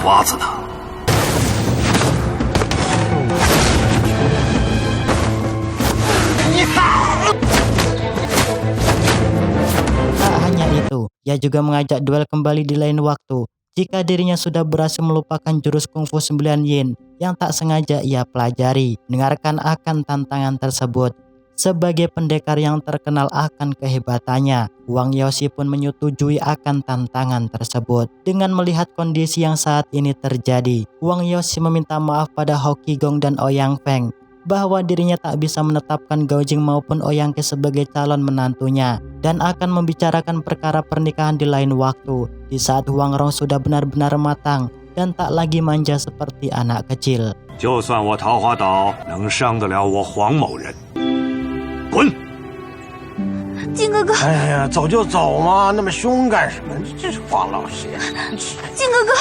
爪子的。Tak hanya itu, ia juga mengajak duel kembali di lain waktu jika dirinya sudah berhasil melupakan jurus kungfu 9 yin yang tak sengaja ia pelajari. Dengarkan akan tantangan tersebut. Sebagai pendekar yang terkenal akan kehebatannya, Wang Yoshi pun menyetujui akan tantangan tersebut. Dengan melihat kondisi yang saat ini terjadi, Wang Yoshi meminta maaf pada Hokigong dan Ouyang Feng bahwa dirinya tak bisa menetapkan Gao Jing maupun Ouyang Ke sebagai calon menantunya dan akan membicarakan perkara pernikahan di lain waktu di saat Huang Rong sudah benar-benar matang dan tak lagi manja seperti anak kecil. 就算我桃花岛能伤得了我黄某人，滚！ 金哥哥， 哎呀，走就走嘛，那么凶干什么？这是黄老师呀！ 金哥哥。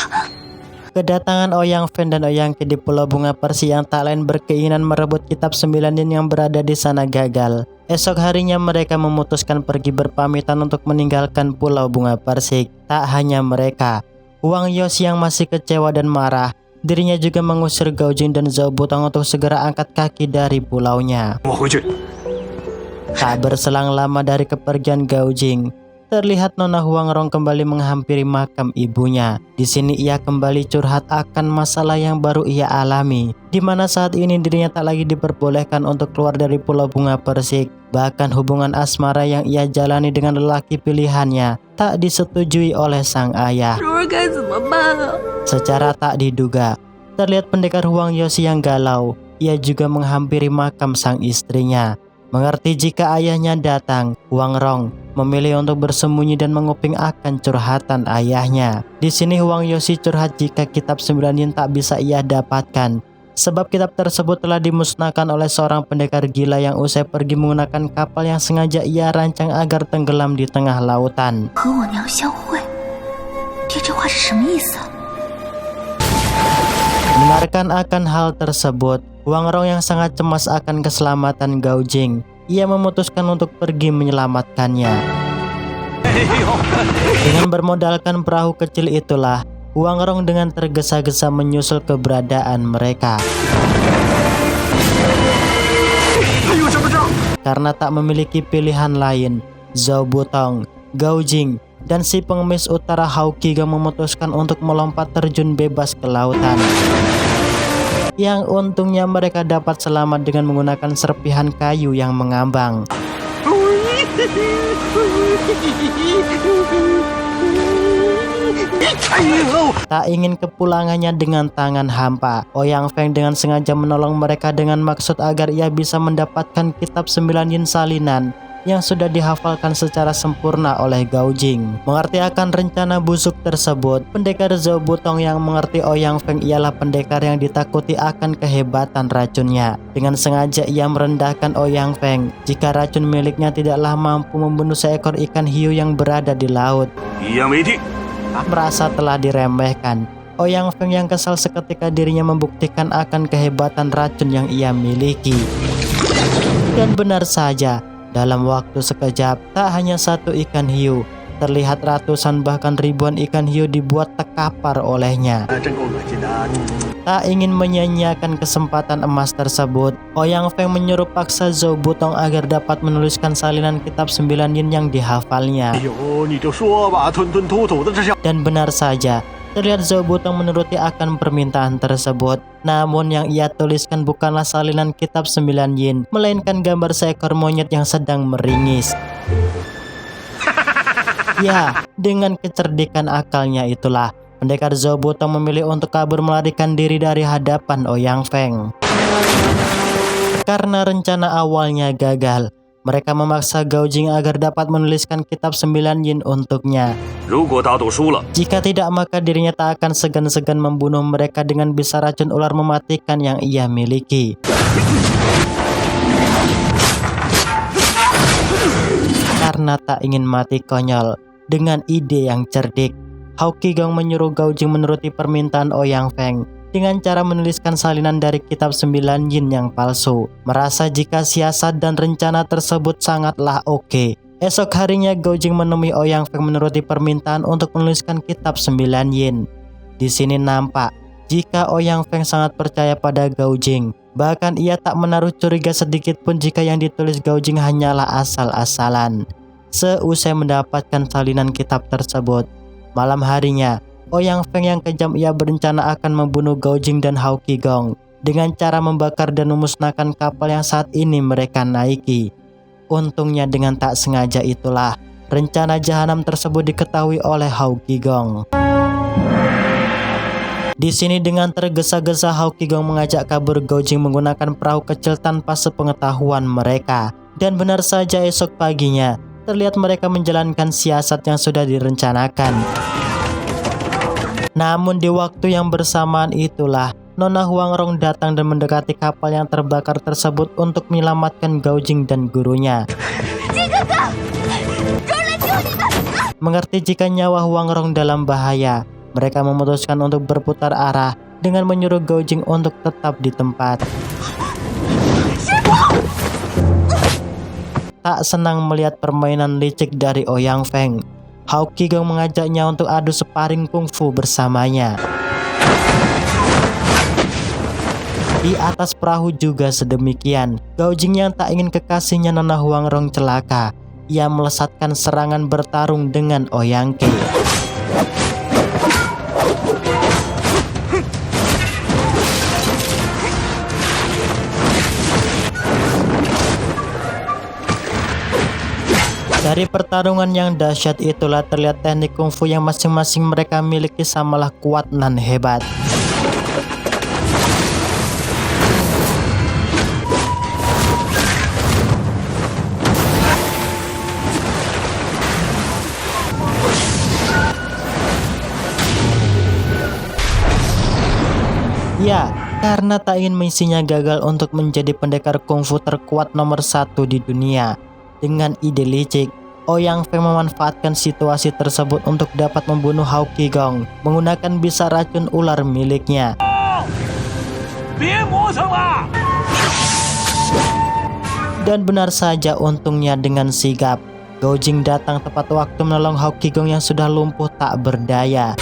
Kedatangan Ouyang Feng dan Ouyang Ke di Pulau Bunga Persi yang tak lain berkeinginan merebut kitab 9 yin yang berada di sana gagal. Esok harinya mereka memutuskan pergi berpamitan untuk meninggalkan Pulau Bunga Persik. Tak hanya mereka, Wang Yoshi yang masih kecewa dan marah, dirinya juga mengusir Gao Jing dan Zhao Butong untuk segera angkat kaki dari pulaunya. 我回去。 Tak berselang lama dari kepergian Gao Jing, terlihat Nona Huang Rong kembali menghampiri makam ibunya. Di sini ia kembali curhat akan masalah yang baru ia alami, di mana saat ini dirinya tak lagi diperbolehkan untuk keluar dari Pulau Bunga Persik. Bahkan hubungan asmara yang ia jalani dengan lelaki pilihannya tak disetujui oleh sang ayah. Secara tak diduga, terlihat pendekar Huang Yoshi yang galau. Ia juga menghampiri makam sang istrinya. Mengerti jika ayahnya datang, Huang Rong memilih untuk bersembunyi dan menguping akan curhatan ayahnya. Di sini Huang Yoshi curhat jika kitab 9 yin tak bisa ia dapatkan, sebab kitab tersebut telah dimusnahkan oleh seorang pendekar gila yang usai pergi menggunakan kapal yang sengaja ia rancang agar tenggelam di tengah lautan. 和我娘相会，爹这话是什么意思？ Mendengarkan akan hal tersebut, Huang Rong yang sangat cemas akan keselamatan Gao Jing, ia memutuskan untuk pergi menyelamatkannya. Dengan bermodalkan perahu kecil itulah, Huang Rong dengan tergesa-gesa menyusul keberadaan mereka. Karena tak memiliki pilihan lain, Zhao Butong, Gao Jing, dan si pengemis utara Hokigong memutuskan untuk melompat terjun bebas ke lautan. Yang untungnya mereka dapat selamat dengan menggunakan serpihan kayu yang mengambang. Tak ingin kepulangannya dengan tangan hampa, Ouyang Feng dengan sengaja menolong mereka dengan maksud agar ia bisa mendapatkan kitab 9 yin salinan yang sudah dihafalkan secara sempurna oleh Gao Jing. Mengerti akan rencana busuk tersebut, pendekar Zhao Butong yang mengerti Ouyang Feng ialah pendekar yang ditakuti akan kehebatan racunnya. Dengan sengaja ia merendahkan Ouyang Feng jika racun miliknya tidaklah mampu membunuh seekor ikan hiu yang berada di laut. Merasa telah diremehkan, Ouyang Feng yang kesal seketika dirinya membuktikan akan kehebatan racun yang ia miliki. Dan benar saja, dalam waktu sekejap, tak hanya satu ikan hiu, terlihat ratusan bahkan ribuan ikan hiu dibuat terkapar olehnya. Tak ingin menyia-nyiakan kesempatan emas tersebut, Ouyang Feng menyuruh paksa Zhao Butong agar dapat menuliskan salinan kitab 9 yin yang dihafalnya. Dan benar saja, terlihat Zhao Butong menuruti akan permintaan tersebut. Namun yang ia tuliskan bukanlah salinan kitab 9 yin, melainkan gambar seekor monyet yang sedang meringis. Ya, dengan kecerdikan akalnya itulah, pendekar Zhao Butong memilih untuk kabur melarikan diri dari hadapan Ouyang Feng. Karena rencana awalnya gagal, mereka memaksa Gao Jing agar dapat menuliskan kitab 9 yin untuknya. Jika tidak, maka dirinya tak akan segan-segan membunuh mereka dengan bisa racun ular mematikan yang ia miliki. Karena tak ingin mati konyol, dengan ide yang cerdik, Hokigong menyuruh Gao Jing menuruti permintaan Ouyang Feng dengan cara menuliskan salinan dari kitab 9 yin yang palsu. Merasa jika siasat dan rencana tersebut sangatlah oke, esok harinya Gao Jing menemui Ouyang Feng menuruti permintaan untuk menuliskan kitab 9 yin. Di sini nampak jika Ouyang Feng sangat percaya pada Gao Jing. Bahkan ia tak menaruh curiga sedikit pun jika yang ditulis Gao Jing hanyalah asal-asalan. Seusai mendapatkan salinan kitab tersebut, malam harinya Ouyang Feng yang kejam ia berencana akan membunuh Gao Jing dan Hao Qigong dengan cara membakar dan memusnahkan kapal yang saat ini mereka naiki. Untungnya dengan tak sengaja itulah rencana jahanam tersebut diketahui oleh Hao Qigong. Di sini dengan tergesa-gesa Hao Qigong mengajak kabur Gao Jing menggunakan perahu kecil tanpa sepengetahuan mereka. Dan benar saja esok paginya terlihat mereka menjalankan siasat yang sudah direncanakan. Namun di waktu yang bersamaan itulah Nona Huang Rong datang dan mendekati kapal yang terbakar tersebut untuk menyelamatkan Gao Jing dan gurunya. Mengerti jika nyawa Huang Rong dalam bahaya, mereka memutuskan untuk berputar arah dengan menyuruh Gao Jing untuk tetap di tempat. Tak senang melihat permainan licik dari Ouyang Feng, Hao Qigong mengajaknya untuk adu sparring kungfu bersamanya. Di atas perahu juga sedemikian. Gao Jing yang tak ingin kekasihnya Nona Huang Rong celaka, ia melesatkan serangan bertarung dengan Ouyang Ke. Dari pertarungan yang dahsyat itulah terlihat teknik kungfu yang masing-masing mereka miliki samalah kuat nan hebat. Ya, karena tak ingin misinya gagal untuk menjadi pendekar kungfu terkuat nomor 1 di dunia. Dengan ide licik, Ouyang Feng memanfaatkan situasi tersebut untuk dapat membunuh Hao Qigong menggunakan bisa racun ular miliknya. Dan benar saja untungnya dengan sigap, Gao Jing datang tepat waktu menolong Hao Qigong yang sudah lumpuh tak berdaya.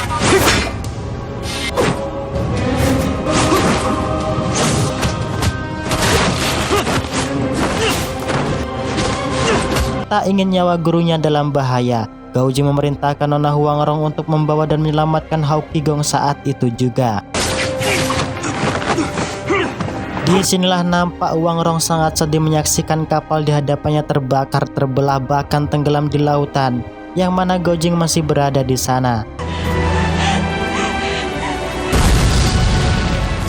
Tak ingin nyawa gurunya dalam bahaya, Gao Jing memerintahkan Nona Huang Rong untuk membawa dan menyelamatkan Hao Qigong saat itu juga. Disinilah nampak Huang Rong sangat sedih menyaksikan kapal di hadapannya terbakar, terbelah, bahkan tenggelam di lautan, yang mana Gao Jing masih berada di sana.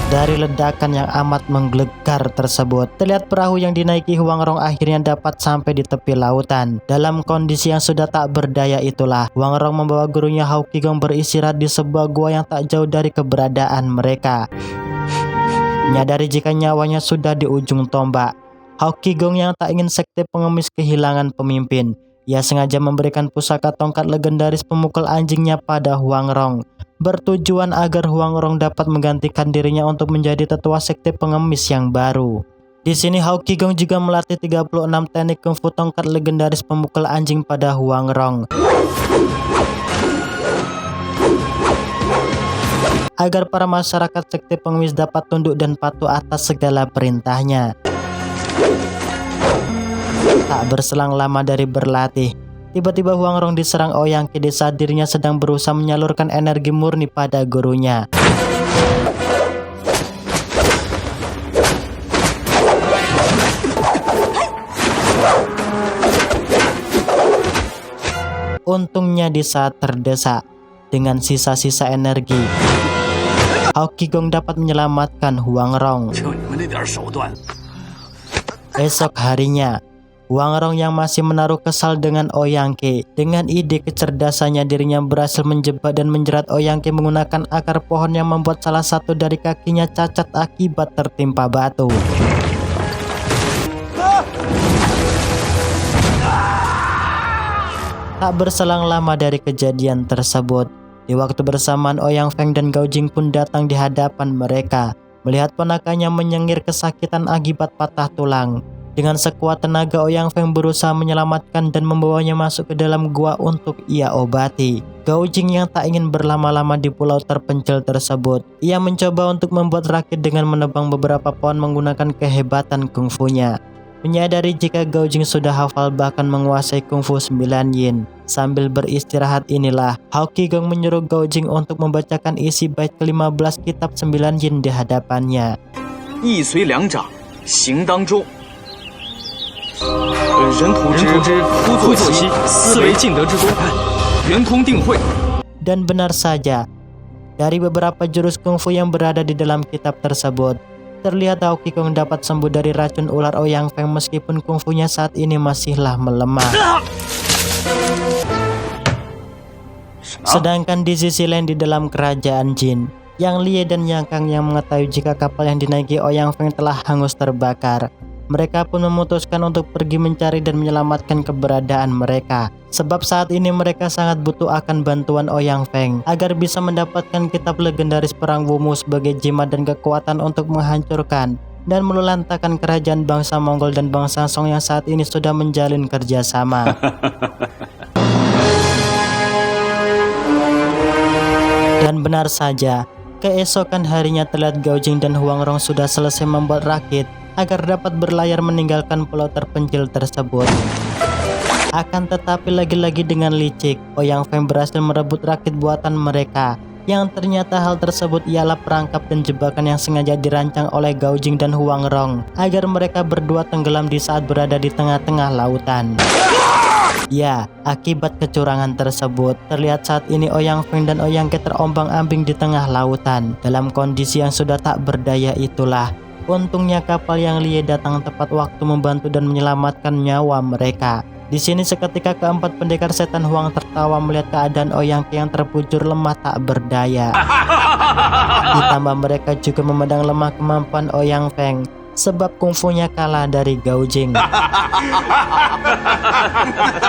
Dari ledakan yang amat menggelegar tersebut, terlihat perahu yang dinaiki Huang Rong akhirnya dapat sampai di tepi lautan. Dalam kondisi yang sudah tak berdaya itulah, Huang Rong membawa gurunya Hao Qigong beristirahat di sebuah gua yang tak jauh dari keberadaan mereka. Menyadari jika nyawanya sudah di ujung tombak, Hao Qigong yang tak ingin sekte pengemis kehilangan pemimpin, ia sengaja memberikan pusaka tongkat legendaris pemukul anjingnya pada Huang Rong, bertujuan agar Huang Rong dapat menggantikan dirinya untuk menjadi tetua sekte pengemis yang baru. Di sini Hao Qigong juga melatih 36 teknik kungfu tongkat legendaris pemukul anjing pada Huang Rong, agar para masyarakat sekte pengemis dapat tunduk dan patuh atas segala perintahnya. Tak berselang lama dari berlatih, tiba-tiba Huang Rong diserang Ouyang Ke di saat dirinya sedang berusaha menyalurkan energi murni pada gurunya. Untungnya di saat terdesak, dengan sisa-sisa energi, Hao Qigong dapat menyelamatkan Huang Rong. Esok harinya, Huang Rong yang masih menaruh kesal dengan Ouyang Ke, dengan ide kecerdasannya dirinya berhasil menjebak dan menjerat Ouyang Ke menggunakan akar pohon yang membuat salah satu dari kakinya cacat akibat tertimpa batu. Tak berselang lama dari kejadian tersebut, di waktu bersamaan Ouyang Feng dan Gao Jing pun datang di hadapan mereka. Melihat ponakannya menyengir kesakitan akibat patah tulang, Dengan sekuat tenaga Ouyang Feng berusaha menyelamatkan dan membawanya masuk ke dalam gua untuk ia obati. Gao Jing yang tak ingin berlama-lama di pulau terpencil tersebut, ia mencoba untuk membuat rakit dengan menebang beberapa pohon menggunakan kehebatan kungfunya. Menyadari jika Gao Jing sudah hafal bahkan menguasai kungfu 9 yin. Sambil beristirahat inilah, Hao Qigong menyuruh Gao Jing untuk membacakan isi bait ke-15 kitab 9 yin di hadapannya. 一随两掌，行当周。人图之，夫作期，斯为尽德之功，圆通定慧。 Dan benar saja, dari beberapa jurus kungfu yang berada di dalam kitab tersebut, terlihat Hao Qigong dapat sembuh dari racun ular Ouyang Feng meskipun kungfunya saat ini masihlah melemah. Sedangkan di sisi lain di dalam kerajaan Jin, Yang Lie dan Yang Kang yang mengetahui jika kapal yang dinaiki Ouyang Feng telah hangus terbakar, mereka pun memutuskan untuk pergi mencari dan menyelamatkan keberadaan mereka. Sebab saat ini mereka sangat butuh akan bantuan Ouyang Feng agar bisa mendapatkan kitab legendaris perang Wumu sebagai jimat dan kekuatan untuk menghancurkan dan melulantakan kerajaan bangsa Mongol dan bangsa Song yang saat ini sudah menjalin kerjasama. Dan benar saja, keesokan harinya terlihat Gao Jing dan Huang Rong sudah selesai membuat rakit agar dapat berlayar meninggalkan pulau terpencil tersebut. Akan tetapi lagi-lagi dengan licik, Ouyang Feng berhasil merebut rakit buatan mereka, yang ternyata hal tersebut ialah perangkap dan jebakan yang sengaja dirancang oleh Gao Jing dan Huang Rong agar mereka berdua tenggelam di saat berada di tengah-tengah lautan. Ya, akibat kecurangan tersebut, terlihat saat ini Ouyang Feng dan Ouyang Ke terombang-ambing di tengah lautan. Dalam kondisi yang sudah tak berdaya itulah, untungnya kapal Yang Lie datang tepat waktu membantu dan menyelamatkan nyawa mereka. Di sini seketika keempat pendekar setan Huang tertawa melihat keadaan Ouyang Ke yang terbujur lemah tak berdaya. Ditambah mereka juga memandang lemah kemampuan Ouyang Feng sebab kungfunya kalah dari Gao Jing.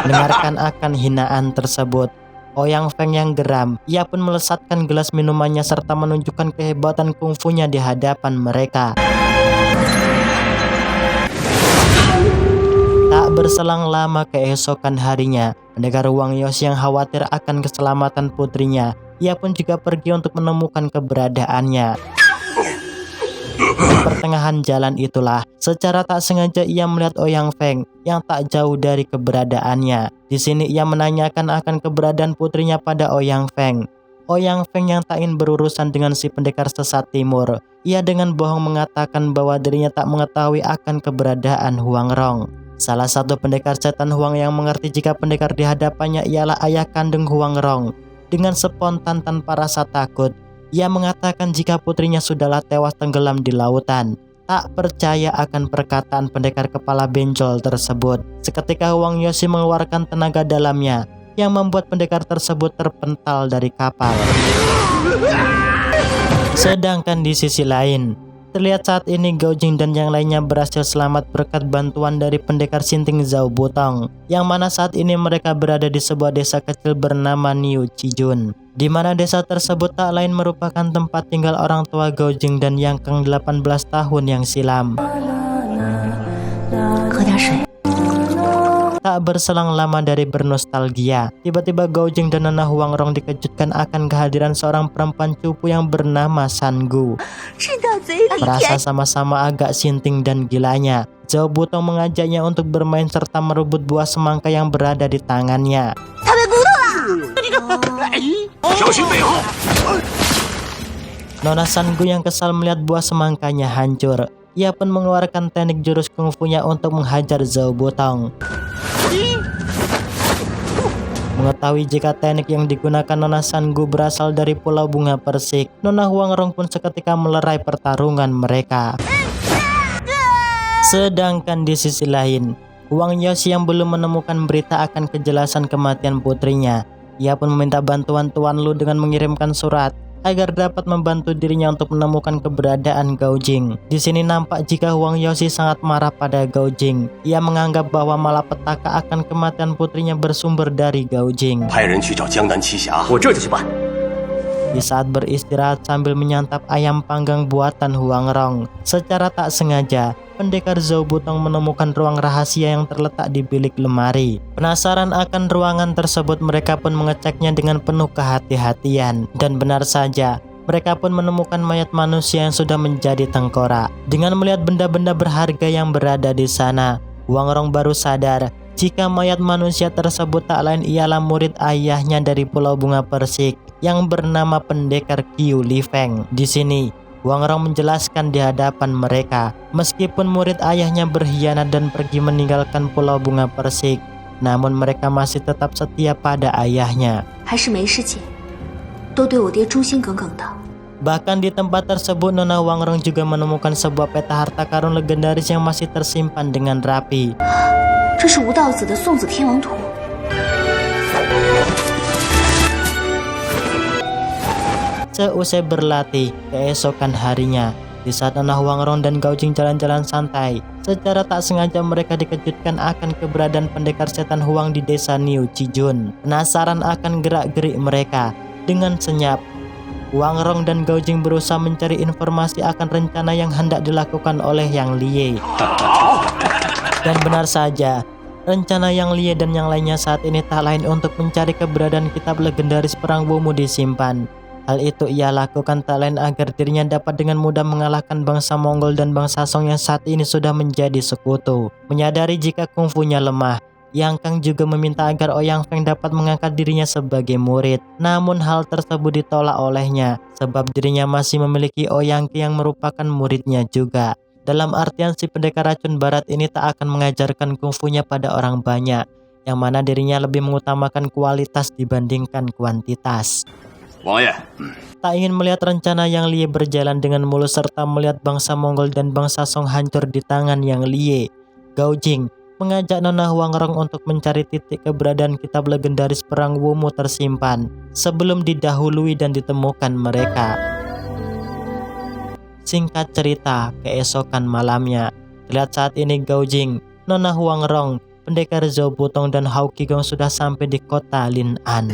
Mendengarkan akan hinaan tersebut, Ouyang Feng yang geram, ia pun melesatkan gelas minumannya serta menunjukkan kehebatan kungfunya di hadapan mereka. Tak berselang lama keesokan harinya, pendekar Wang Yos yang khawatir akan keselamatan putrinya, ia pun juga pergi untuk menemukan keberadaannya. Di pertengahan jalan itulah, secara tak sengaja ia melihat Ouyang Feng yang tak jauh dari keberadaannya. Di sini ia menanyakan akan keberadaan putrinya pada Ouyang Feng. Ouyang Feng yang tak ingin berurusan dengan si pendekar sesat timur, ia dengan bohong mengatakan bahwa dirinya tak mengetahui akan keberadaan Huang Rong. Salah satu pendekar setan Huang yang mengerti jika pendekar di hadapannya ialah ayah kandung Huang Rong. Dengan spontan tanpa rasa takut, ia mengatakan jika putrinya sudahlah tewas tenggelam di lautan. Tak percaya akan perkataan pendekar kepala benjol tersebut. Seketika Huang Yoshi mengeluarkan tenaga dalamnya yang membuat pendekar tersebut terpental dari kapal. Sedangkan di sisi lain, terlihat saat ini Gao Jing dan yang lainnya berhasil selamat berkat bantuan dari pendekar Sinting Zhao Butong, yang mana saat ini mereka berada di sebuah desa kecil bernama Niu Chijun, di mana desa tersebut tak lain merupakan tempat tinggal orang tua Gao Jing dan Yang Kang 18 tahun yang silam. Tak berselang lama dari bernostalgia, tiba-tiba Gao Jing dan Nona Huang Rong dikejutkan akan kehadiran seorang perempuan cupu yang bernama San Gu. Merasa sama-sama agak sinting dan gilanya, Zhao Butong mengajaknya untuk bermain serta merebut buah semangka yang berada di tangannya. Nona San Gu yang kesal melihat buah semangkanya hancur. Ia pun mengeluarkan teknik jurus kungfunya untuk menghajar Zhao Butong. Mengetahui jika teknik yang digunakan Nona San Gu berasal dari Pulau Bunga Persik, Nona Huang Rong pun seketika melerai pertarungan mereka. Sedangkan di sisi lain, Huang Yoshi yang belum menemukan berita akan kejelasan kematian putrinya, ia pun meminta bantuan Tuan Lu dengan mengirimkan surat agar dapat membantu dirinya untuk menemukan keberadaan Gao Jing. Di sini nampak jika Huang Yoshi sangat marah pada Gao Jing. Ia menganggap bahwa malapetaka akan kematian putrinya bersumber dari Gao Jing. di saat beristirahat sambil menyantap ayam panggang buatan Huang Rong. Secara tak sengaja, pendekar Zhou Butong menemukan ruang rahasia yang terletak di bilik lemari. Penasaran akan ruangan tersebut, mereka pun mengeceknya dengan penuh kehati-hatian. Dan benar saja, mereka pun menemukan mayat manusia yang sudah menjadi tengkorak. Dengan melihat benda-benda berharga yang berada di sana, Huang Rong baru sadar jika mayat manusia tersebut tak lain ialah murid ayahnya dari Pulau Bunga Persik yang bernama pendekar Qiu Li Feng. Di sini, Huang Rong menjelaskan di hadapan mereka, meskipun murid ayahnya berkhianat dan pergi meninggalkan Pulau Bunga Persik, namun mereka masih tetap setia pada ayahnya. Bahkan di tempat tersebut, Nona Huang Rong juga menemukan sebuah peta harta karun legendaris yang masih tersimpan dengan rapi. Seusai berlatih, keesokan harinya, di saat Nona Huang Rong dan Gao Jing jalan-jalan santai, secara tak sengaja mereka dikejutkan akan keberadaan pendekar setan Huang di desa Niu Chijun. Penasaran akan gerak-gerik mereka, dengan senyap, Huang Rong dan Gao Jing berusaha mencari informasi akan rencana yang hendak dilakukan oleh Yang Liye. Dan benar saja, rencana Yang Liye dan yang lainnya saat ini tak lain untuk mencari keberadaan kitab legendaris perang Wumu disimpan. Hal itu ia lakukan tak lain agar dirinya dapat dengan mudah mengalahkan bangsa Mongol dan bangsa Song yang saat ini sudah menjadi sekutu. Menyadari jika kungfunya lemah, Yang Kang juga meminta agar Ouyang Feng dapat mengangkat dirinya sebagai murid. Namun hal tersebut ditolak olehnya, sebab dirinya masih memiliki Ouyang Ke yang merupakan muridnya juga. Dalam artian si pendekar racun barat ini tak akan mengajarkan kungfunya pada orang banyak, yang mana dirinya lebih mengutamakan kualitas dibandingkan kuantitas. Tak ingin melihat rencana Yang Liye berjalan dengan mulus serta melihat bangsa Mongol dan bangsa Song hancur di tangan Yang Liye, Gao Jing mengajak Nona Huang Rong untuk mencari titik keberadaan kitab legendaris perang Wumu tersimpan sebelum didahului dan ditemukan mereka. Singkat cerita, keesokan malamnya, terlihat saat ini Gao Jing, Nona Huang Rong, pendekar Zhou Butong dan Hao Qigong sudah sampai di kota Lin'an.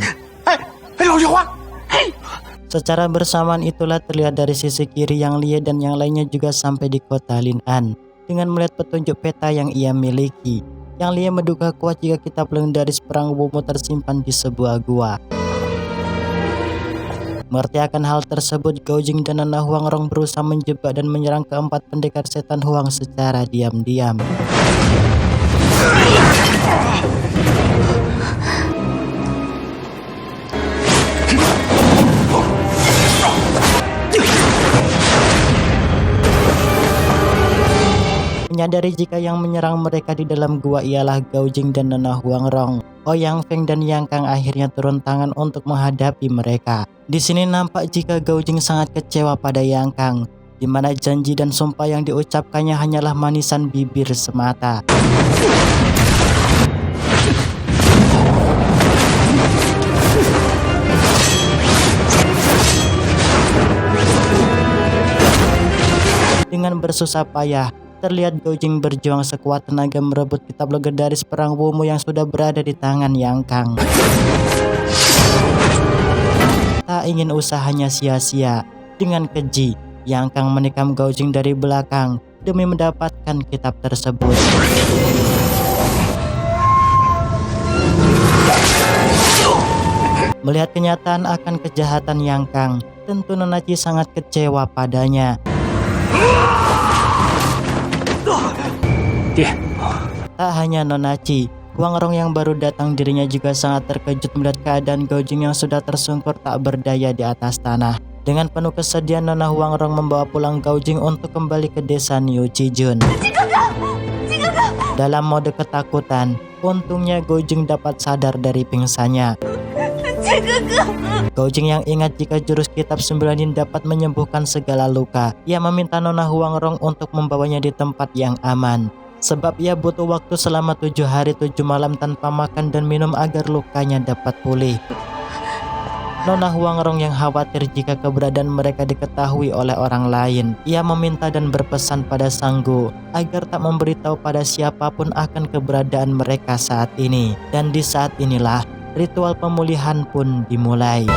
Secara bersamaan itulah terlihat dari sisi kiri Yang Liye dan yang lainnya juga sampai di kota Lin'an. Dengan melihat petunjuk peta yang ia miliki, Yang Liye menduga kuat jika kitab legendaris perang Wumu tersimpan di sebuah gua. Mengerti akan hal tersebut, Gao Jing dan Nona Huang Rong berusaha menjebak dan menyerang keempat pendekar setan Huang secara diam-diam. Menyadari jika yang menyerang mereka di dalam gua ialah Gao Jing dan Nona Huang Rong, Ouyang Feng dan Yang Kang akhirnya turun tangan untuk menghadapi mereka. Di sini nampak jika Gao Jing sangat kecewa pada Yang Kang, di mana janji dan sumpah yang diucapkannya hanyalah manisan bibir semata. Dengan bersusah payah, terlihat Gao Jing berjuang sekuat tenaga merebut kitab legendaris perang Wumu yang sudah berada di tangan Yang Kang. Tak ingin usahanya sia-sia, dengan keji, Yang Kang menikam Gao Jing dari belakang demi mendapatkan kitab tersebut. Melihat kenyataan akan kejahatan Yang Kang, tentu Nona Qi sangat kecewa padanya. Tak hanya Nona Qi, Huang Rong yang baru datang dirinya juga sangat terkejut melihat keadaan Gao Jing yang sudah tersungkur tak berdaya di atas tanah. Dengan penuh kesedihan, Nona Huang Rong membawa pulang Gao Jing untuk kembali ke desa Niu Chijun. Dalam mode ketakutan, untungnya Gao Jing dapat sadar dari pingsannya. Gao Jing yang ingat jika jurus kitab 9 yin dapat menyembuhkan segala luka, ia meminta Nona Huang Rong untuk membawanya di tempat yang aman, sebab ia butuh waktu selama 7 hari 7 malam tanpa makan dan minum agar lukanya dapat pulih. Nona Huang Rong yang khawatir jika keberadaan mereka diketahui oleh orang lain, ia meminta dan berpesan pada Sang Gu agar tak memberitahu pada siapapun akan keberadaan mereka saat ini. Dan di saat inilah ritual pemulihan pun dimulai.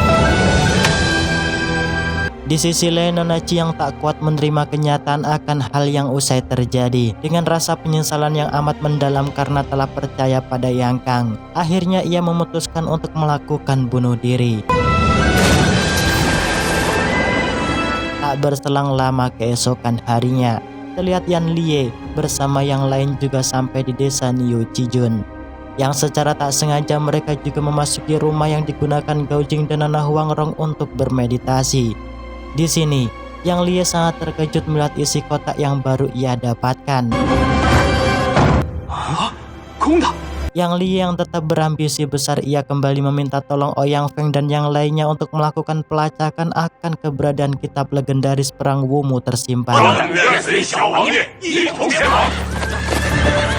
Di sisi lain, Nona Chi yang tak kuat menerima kenyataan akan hal yang usai terjadi. Dengan rasa penyesalan yang amat mendalam karena telah percaya pada Yang Kang, akhirnya ia memutuskan untuk melakukan bunuh diri. Tak berselang lama keesokan harinya, terlihat Yan Lie bersama yang lain juga sampai di desa Niu Chijun. Yang secara tak sengaja mereka juga memasuki rumah yang digunakan Gao Jing dan Nona Huang Rong untuk bermeditasi. Di sini, Yang Lie sangat terkejut melihat isi kotak yang baru ia dapatkan. Yang Lie yang tetap berambisi besar, ia kembali meminta tolong Ouyang Feng dan yang lainnya untuk melakukan pelacakan akan keberadaan kitab legendaris perang Wumu tersimpan.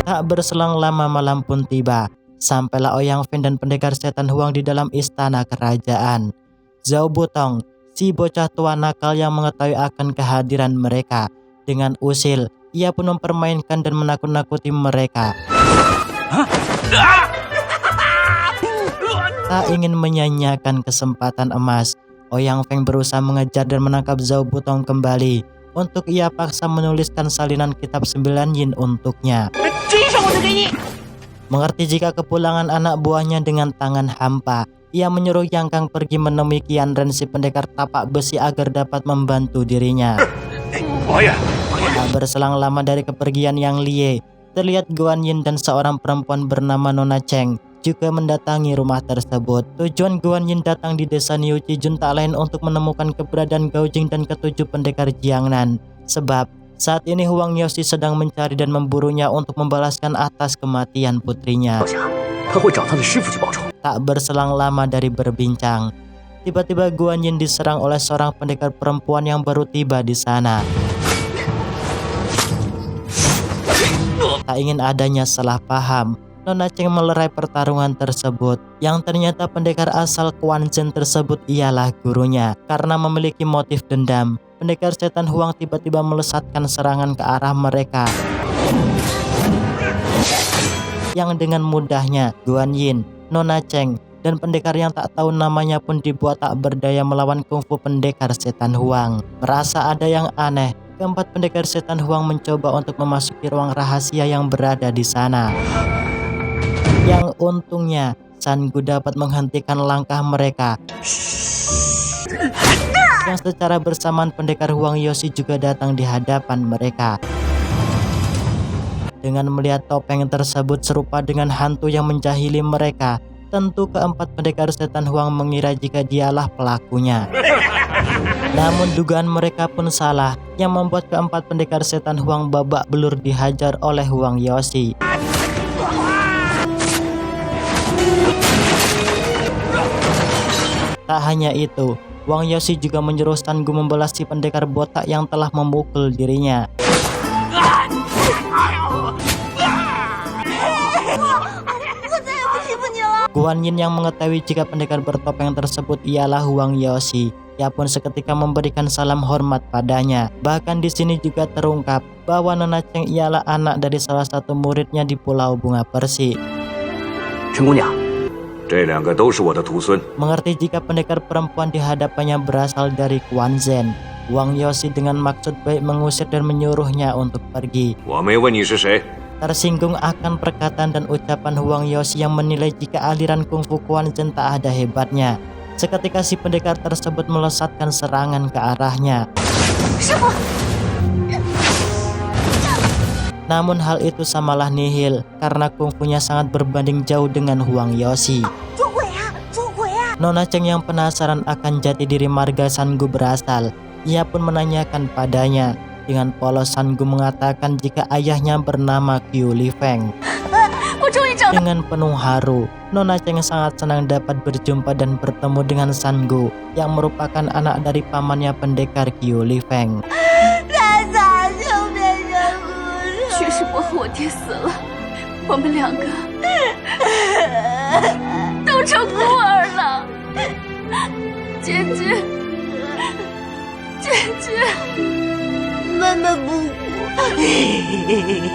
Tak berselang lama malam pun tiba. Sampailah Ouyang Feng dan pendekar setan Huang di dalam istana kerajaan. Zhao Butong, si bocah tua nakal yang mengetahui akan kehadiran mereka, dengan usil, ia pun mempermainkan dan menakut-nakuti mereka. Tak ingin menyanyiakan kesempatan emas, Ouyang Feng berusaha mengejar dan menangkap Zhao Butong kembali. Untuk ia paksa menuliskan salinan kitab 9 yin untuknya. Mengerti jika kepulangan anak buahnya dengan tangan hampa, ia menyuruh Yang Kang pergi menemui Qian Ren si pendekar tapak besi agar dapat membantu dirinya. Tak berselang lama dari kepergian Yang Lie, terlihat Guan Yin dan seorang perempuan bernama Nona Cheng juga mendatangi rumah tersebut. Tujuan Guan Yin datang di desa Niu Chijun tak lain untuk menemukan keberadaan Gao Jing dan ketujuh pendekar Jiangnan. Sebab saat ini Huang Yoshi sedang mencari dan memburunya untuk membalaskan atas kematian putrinya. Tak berselang lama dari berbincang, tiba-tiba Guan Yin diserang oleh seorang pendekar perempuan yang baru tiba di sana. Tak ingin adanya salah paham, Nona Cheng melerai pertarungan tersebut. Yang ternyata pendekar asal Quan Zhen tersebut ialah gurunya. Karena memiliki motif dendam, pendekar setan Huang tiba-tiba melesatkan serangan ke arah mereka. Yang dengan mudahnya Guan Yin, Nona Cheng, dan pendekar yang tak tahu namanya pun dibuat tak berdaya melawan kungfu pendekar setan Huang. Merasa ada yang aneh, keempat pendekar setan Huang mencoba untuk memasuki ruang rahasia yang berada di sana. Yang untungnya San Gu dapat menghentikan langkah mereka. Yang secara bersamaan pendekar Huang Yoshi juga datang di hadapan mereka. Dengan melihat topeng tersebut serupa dengan hantu yang menjahili mereka, tentu keempat pendekar setan Huang mengira jika dialah pelakunya. Namun dugaan mereka pun salah, yang membuat keempat pendekar setan Huang babak belur dihajar oleh Huang Yoshi. Tak hanya itu, Huang Yoshi juga menyuruh San Gu membalas si pendekar botak yang telah memukul dirinya. Guan Yin yang mengetahui jika pendekar bertopeng tersebut ialah Huang Yoshi, ia pun seketika memberikan salam hormat padanya. Bahkan di sini juga terungkap bahwa Nona Cheng ialah anak dari salah satu muridnya di Pulau Bunga Persi. Mengerti jika pendekar perempuan di hadapannya berasal dari Quan Zhen, Huang Yoshi dengan maksud baik mengusir dan menyuruhnya untuk pergi. Tersinggung akan perkataan dan ucapan Huang Yoshi yang menilai jika aliran kungfu Quan Zhen tak ada hebatnya, seketika si pendekar tersebut melesatkan serangan ke arahnya. Namun hal itu samalah nihil karena kungfunya sangat berbanding jauh dengan Huang Yoshi. Nona Cheng yang penasaran akan jati diri marga San Gu berasal, ia pun menanyakan padanya. Dengan polos San Gu mengatakan jika ayahnya bernama Qiu Li Feng. Dengan penuh haru, Nona Cheng sangat senang dapat berjumpa dan bertemu dengan San Gu yang merupakan anak dari pamannya pendekar Qiu Li Feng. 薛世伯和我爹死了，我们两个都成孤儿了。姐姐，姐姐，妈妈不哭。